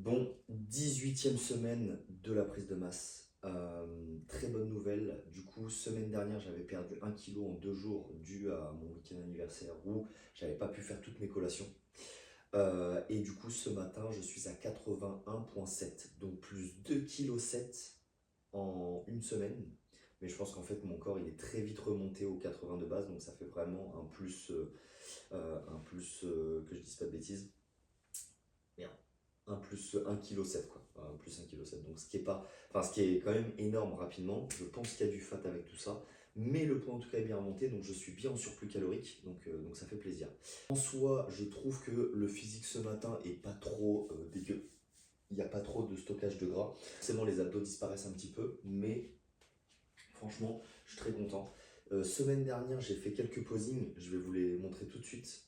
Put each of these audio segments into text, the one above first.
Bon, 18e semaine de la prise de masse. Très bonne nouvelle. Du coup, semaine dernière, j'avais perdu 1 kg en 2 jours dû à mon week-end anniversaire où j'avais pas pu faire toutes mes collations. Et du coup, ce matin, je suis à 81,7. Donc plus 2,7 kg en une semaine. Mais je pense qu'en fait, mon corps, il est très vite remonté aux 80 de base. Donc ça fait vraiment un plus, que je dise pas de bêtises. Merde. Un plus 1,7 kg quoi. Un plus 1,7 kg. Donc ce qui est quand même énorme rapidement. Je pense qu'il y a du fat avec tout ça. Mais le poids en tout cas est bien remonté, donc je suis bien en surplus calorique, donc ça fait plaisir. En soi, je trouve que le physique ce matin est pas trop dégueu. Il n'y a pas trop de stockage de gras. Forcément, les abdos disparaissent un petit peu, mais franchement, je suis très content. Semaine dernière, j'ai fait quelques posings, je vais vous les montrer tout de suite.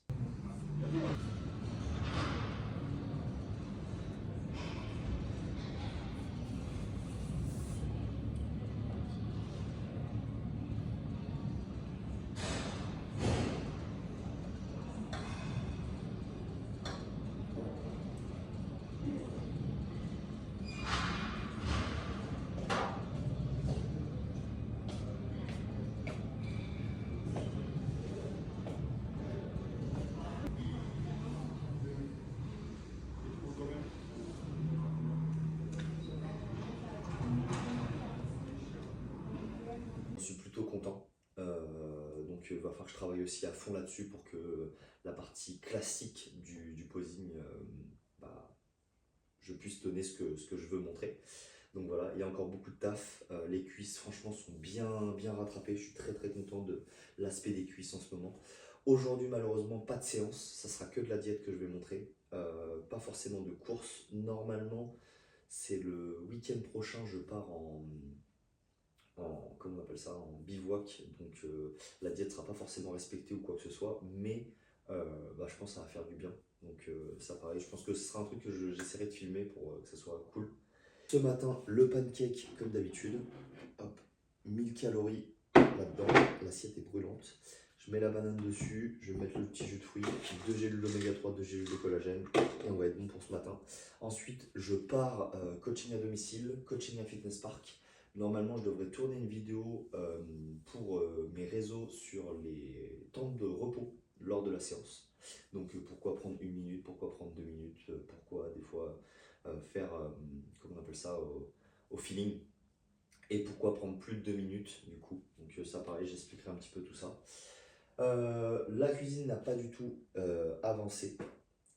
Je suis plutôt content. Donc il va falloir que je travaille aussi à fond là-dessus pour que la partie classique du posing, bah, je puisse donner ce que je veux montrer. Donc voilà, il y a encore beaucoup de taf. Les cuisses, franchement, sont bien rattrapées. Je suis très content de l'aspect des cuisses en ce moment. Aujourd'hui, malheureusement, pas de séance. Ça sera que de la diète que je vais montrer. Pas forcément de course. Normalement, c'est le week-end prochain, je pars comment on appelle ça, en bivouac. Donc la diète ne sera pas forcément respectée ou quoi que ce soit. Mais bah, je pense que ça va faire du bien. Donc ça pareil, je pense que ce sera un truc que j'essaierai de filmer pour que ça soit cool. Ce matin, le pancake comme d'habitude. Hop, 1000 calories là-dedans. L'assiette est brûlante. Je mets la banane dessus, je vais mettre le petit jus de fruits, 2 gélules d'oméga 3, 2 gélules de collagène, et on va être bon pour ce matin. Ensuite, je pars coaching à domicile, coaching à Fitness Park. Normalement, je devrais tourner une vidéo pour mes réseaux sur les temps de repos lors de la séance. Donc, pourquoi prendre 1 minute, pourquoi prendre 2 minutes, pourquoi des fois faire, comment on appelle ça, au feeling. Et pourquoi prendre plus de 2 minutes du coup. Donc ça pareil, j'expliquerai un petit peu tout ça. La cuisine n'a pas du tout avancé.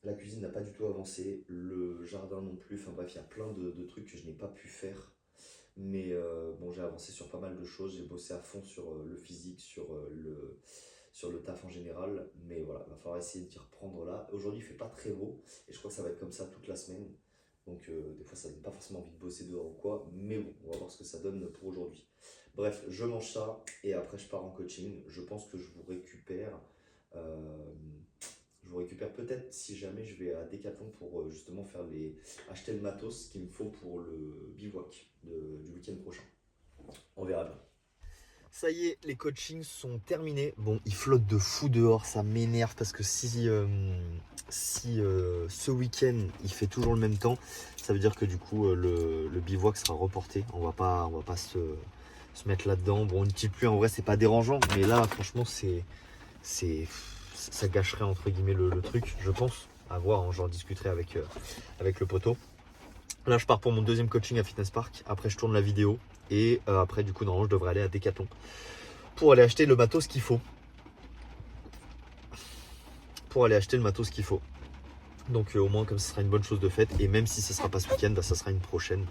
La cuisine n'a pas du tout avancé. Le jardin non plus. Enfin bref, il y a plein de trucs que je n'ai pas pu faire. Mais bon, j'ai avancé sur pas mal de choses. J'ai bossé à fond sur le physique, sur le taf en général. Mais voilà, il va falloir essayer d'y reprendre là. Aujourd'hui, il fait pas très beau. Et je crois que ça va être comme ça toute la semaine. Donc des fois ça donne pas forcément envie de bosser dehors ou quoi, mais bon, on va voir ce que ça donne pour aujourd'hui. Bref, je mange ça et après je pars en coaching. Je pense que euh, je vous récupère peut-être si jamais je vais à Decathlon pour justement acheter le matos qu'il me faut pour le bivouac du week-end prochain. On verra bien. Ça y est, les coachings sont terminés. Bon, il flotte de fou dehors, ça m'énerve parce que si ce week-end il fait toujours le même temps, ça veut dire que du coup le bivouac sera reporté. On va pas se mettre là-dedans. Bon, une petite pluie en vrai c'est pas dérangeant, mais là franchement ça gâcherait entre guillemets le truc, je pense. À voir, hein, j'en discuterai avec le poteau. Là je pars pour mon deuxième coaching à Fitness Park. Après je tourne la vidéo. Et après du coup normalement je devrais aller à Decathlon pour aller acheter le matos qu'il faut. Donc au moins comme ce sera une bonne chose de faite. Et même si ce ne sera pas ce week-end, bah, ça sera une prochaine.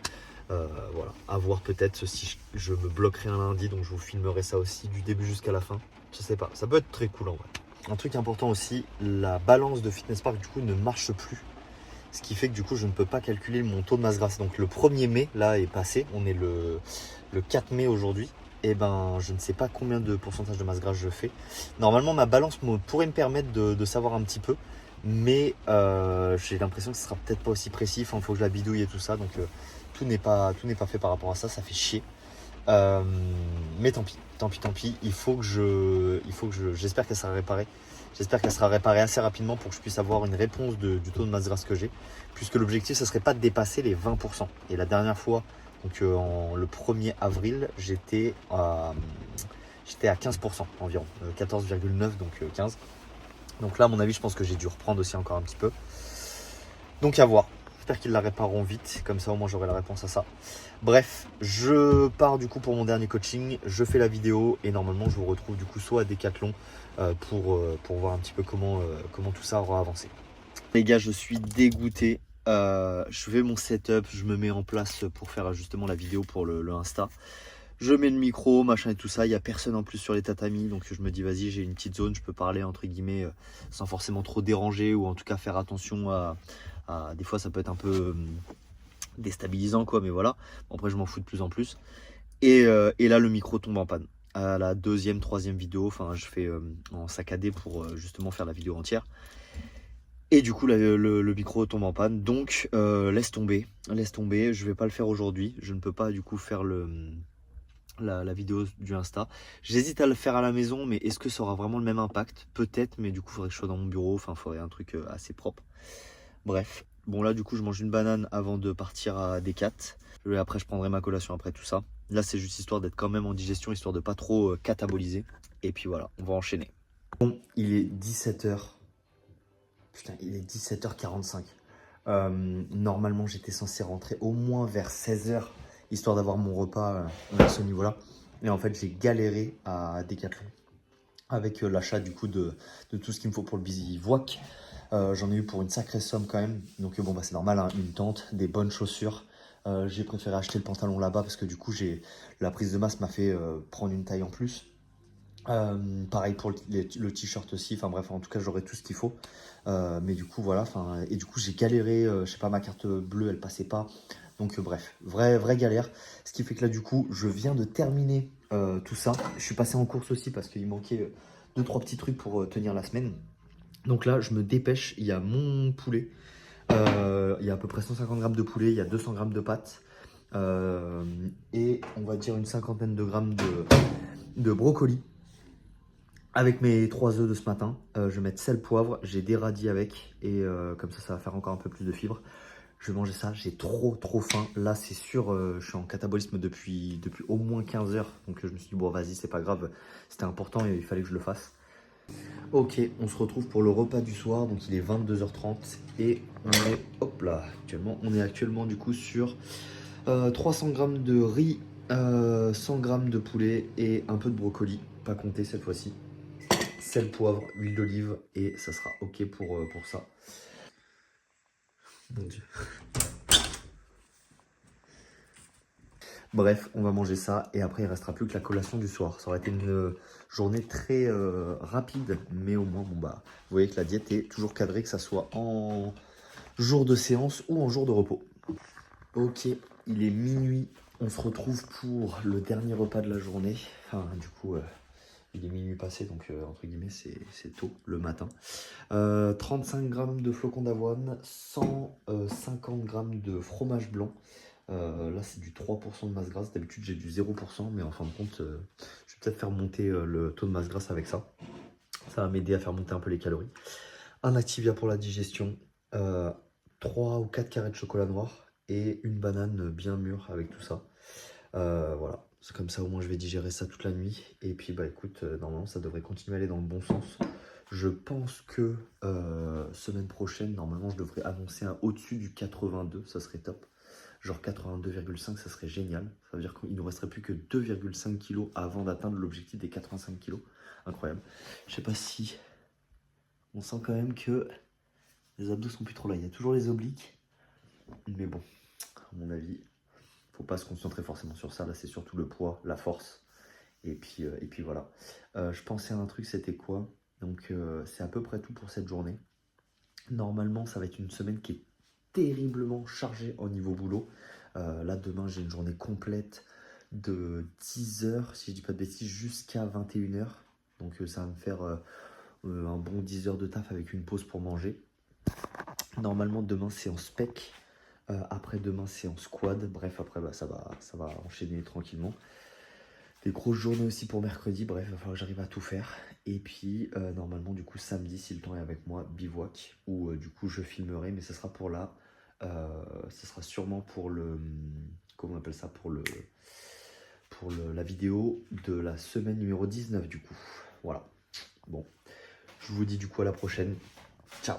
Voilà, à voir peut-être si je me bloquerai un lundi. Donc je vous filmerai ça aussi du début jusqu'à la fin. Je sais pas, ça peut être très cool en vrai. Un truc important aussi, la balance de Fitness Park du coup ne marche plus. Ce qui fait que du coup je ne peux pas calculer mon taux de masse grasse. Donc le 1er mai là est passé, on est le 4 mai aujourd'hui. Et ben je ne sais pas combien de pourcentage de masse grasse je fais. Normalement ma balance pourrait me permettre de savoir un petit peu. Mais j'ai l'impression que ce sera peut-être pas aussi précis. Il faut que je la bidouille et tout ça. Donc tout n'est pas fait par rapport à ça. Ça fait chier. Mais tant pis. Il faut que j'espère qu'elle sera réparée. J'espère qu'elle sera réparée assez rapidement pour que je puisse avoir une réponse du taux de masse grasse que j'ai. Puisque l'objectif, ce serait pas de dépasser les 20%. Et la dernière fois, donc le 1er avril, j'étais à 15% environ. 14,9 donc 15. Donc là, à mon avis, je pense que j'ai dû reprendre aussi encore un petit peu. Donc à voir. J'espère qu'ils la répareront vite, comme ça au moins j'aurai la réponse à ça. Bref, je pars du coup pour mon dernier coaching, je fais la vidéo et normalement je vous retrouve du coup soit à Decathlon pour voir un petit peu comment tout ça aura avancé. Les gars, je suis dégoûté. Je fais mon setup, je me mets en place pour faire justement la vidéo pour le Insta. Je mets le micro, machin et tout ça, il n'y a personne en plus sur les tatamis, donc je me dis vas-y, j'ai une petite zone, je peux parler entre guillemets sans forcément trop déranger ou en tout cas faire attention à des fois ça peut être un peu déstabilisant quoi, mais voilà. Bon, après je m'en fous de plus en plus. Et là le micro tombe en panne. À la deuxième, troisième vidéo, enfin je fais en saccadé pour justement faire la vidéo entière. Et du coup le micro tombe en panne, donc laisse tomber, je vais pas le faire aujourd'hui, je ne peux pas du coup faire la vidéo du Insta. J'hésite à le faire à la maison, mais est-ce que ça aura vraiment le même impact? Peut-être, mais du coup, il faudrait que je sois dans mon bureau. Enfin, il faudrait un truc assez propre. Bref. Bon, là, du coup, je mange une banane avant de partir à Decat. Après, je prendrai ma collation après tout ça. Là, c'est juste histoire d'être quand même en digestion, histoire de pas trop cataboliser. Et puis voilà, on va enchaîner. Bon, il est 17h. Putain, il est 17h45. Normalement, j'étais censé rentrer au moins vers 16h, histoire d'avoir mon repas à ce niveau-là. Et en fait, j'ai galéré à Decathlon avec l'achat du coup de tout ce qu'il me faut pour le bivouac. J'en ai eu pour une sacrée somme quand même. Donc bon, bah, c'est normal, hein, une tente, des bonnes chaussures. J'ai préféré acheter le pantalon là-bas parce que du coup, la prise de masse m'a fait prendre une taille en plus. Pareil pour le t-shirt aussi, enfin bref, en tout cas j'aurai tout ce qu'il faut. Mais du coup voilà, et du coup j'ai galéré, je sais pas, ma carte bleue elle passait pas. Donc bref, vraie galère. Ce qui fait que là du coup je viens de terminer tout ça. Je suis passé en course aussi parce qu'il manquait 2-3 petits trucs pour tenir la semaine. Donc là je me dépêche, il y a mon poulet. Il y a à peu près 150 grammes de poulet, il y a 200 grammes de pâtes. Et on va dire une cinquantaine de grammes de brocoli. Avec mes 3 œufs de ce matin, je vais mettre sel, poivre, j'ai des radis avec et comme ça va faire encore un peu plus de fibres. Je vais manger ça, j'ai trop faim. Là c'est sûr, je suis en catabolisme depuis au moins 15 heures. Donc je me suis dit bon vas-y c'est pas grave, c'était important et il fallait que je le fasse. Ok, on se retrouve pour le repas du soir, donc il est 22h30 et on est actuellement du coup sur 300 grammes de riz, 100 grammes de poulet et un peu de brocoli, pas compté cette fois-ci. Sel, poivre, huile d'olive et ça sera ok pour ça. Mon Dieu. Bref, on va manger ça et après il restera plus que la collation du soir. Ça aurait été une journée très rapide, mais au moins, bon bah, vous voyez que la diète est toujours cadrée, que ça soit en jour de séance ou en jour de repos. Ok, il est minuit. On se retrouve pour le dernier repas de la journée. Enfin, du coup, il est minuit passé, donc entre guillemets, c'est tôt le matin. 35 grammes de flocons d'avoine, 150 grammes de fromage blanc. Là, c'est du 3% de masse grasse. D'habitude, j'ai du 0%, mais en fin de compte, je vais peut-être faire monter le taux de masse grasse avec ça. Ça va m'aider à faire monter un peu les calories. Un Activia pour la digestion, 3 ou 4 carrés de chocolat noir et une banane bien mûre avec tout ça. Voilà, c'est comme ça au moins je vais digérer ça toute la nuit. Et puis bah écoute, normalement ça devrait continuer à aller dans le bon sens. Je pense que semaine prochaine, normalement je devrais annoncer un au-dessus du 82, ça serait top. Genre 82,5, ça serait génial. Ça veut dire qu'il ne nous resterait plus que 2,5 kg avant d'atteindre l'objectif des 85 kg. Incroyable. Je sais pas si on sent quand même que les abdos sont plus trop là. Il y a toujours les obliques. Mais bon, à mon avis, faut pas se concentrer forcément sur ça. Là, c'est surtout le poids, la force. Et puis voilà. Je pensais à un truc, c'était quoi? Donc, c'est à peu près tout pour cette journée. Normalement, ça va être une semaine qui est terriblement chargée au niveau boulot. Là, demain, j'ai une journée complète de 10h, si je dis pas de bêtises, jusqu'à 21h. Donc, ça va me faire un bon 10 heures de taf avec une pause pour manger. Normalement, demain, c'est en spec. Après demain c'est en squad, bref après bah, ça va enchaîner tranquillement. Des grosses journées aussi pour mercredi, bref, il va falloir que j'arrive à tout faire. Et puis normalement du coup samedi si le temps est avec moi, bivouac, où du coup je filmerai, mais ce sera pour là. Ce sera sûrement pour le. Comment on appelle ça, la vidéo de la semaine numéro 19 du coup. Voilà. Bon. Je vous dis du coup à la prochaine. Ciao.